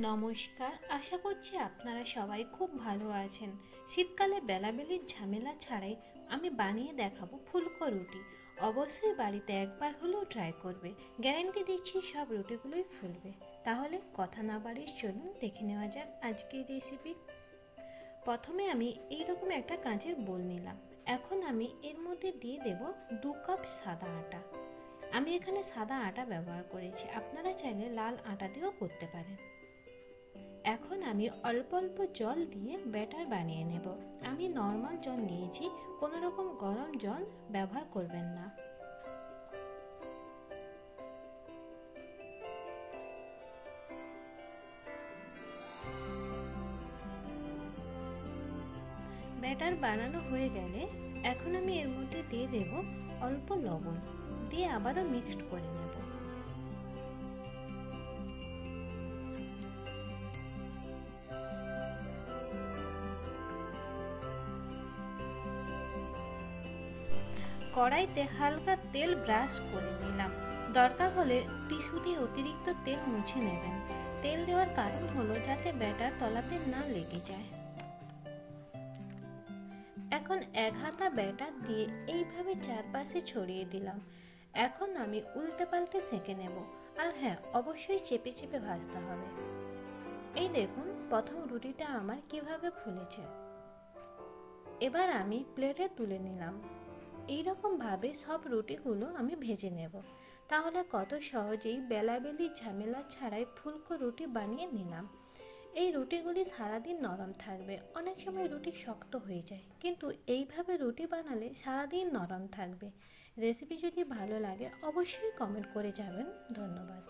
নমস্কার, আশা করছি আপনারা সবাই খুব ভালো আছেন। শীতকালে বেলাবেলির ঝামেলা ছাড়াই আমি বানিয়ে দেখাবো ফুলকো রুটি। অবশ্যই বাড়িতে একবার হলেও ট্রাই করবে। গ্যারান্টি দিচ্ছি সব রুটিগুলোই ফুলবে। তাহলে কথা না বাড়িয়ে চলুন দেখে নেওয়া যাক আজকের রেসিপি। প্রথমে আমি এইরকম একটা কাঁচের বোল নিলাম। এখন আমি এর মধ্যে দিয়ে দেব 2 কাপ সাদা আটা। আমি এখানে সাদা আটা ব্যবহার করেছি, আপনারা চাইলে লাল আটা দিয়েও করতে পারেন। এখন আমি অল্প অল্প জল দিয়ে ব্যাটার বানিয়ে নেব। আমি নর্মাল জল নিয়েছি, কোনো রকম গরম জল ব্যবহার করবেন না। ব্যাটার বানানো হয়ে গেলে এখন আমি এর মধ্যে দিয়ে দেব অল্প লবণ, দিয়ে আবারও মিক্সড করে নেব। কড়াইতে হালকা তেল ব্রাশ করে নিলাম। দরকার হলে টিস্যু দিয়ে অতিরিক্ত তেল মুছে নেবেন। তেল দেওয়ার কারণ হলো যাতে ব্যাটার তলাতে না লেগে যায়। এখন 1 হাতা ব্যাটার দিয়ে এইভাবে চারপাশে ছড়িয়ে দিলাম। এখন আমি উল্টে পাল্টে সেঁকে নেব। আর হ্যাঁ, অবশ্যই চেপে চেপে ভাজতে হবে। এই দেখুন প্রথম রুটিটা আমার কিভাবে ফুলেছে। এবার আমি প্লেটে তুলে নিলাম। এইরকম ভাবে সব রুটিগুলো আমি ভেজে নেব। তাহলে কত সহজেই বেলাবেলি ঝামেলা ছাড়াই ফুলকো রুটি বানিয়ে নিলাম। এই রুটিগুলি সারাদিন নরম থাকবে। অনেক সময় রুটি শক্ত হয়ে যায়, কিন্তু এইভাবে রুটি বানালে সারাদিন নরম থাকবে। রেসিপি যদি ভালো লাগে অবশ্যই কমেন্ট করে যাবেন। ধন্যবাদ।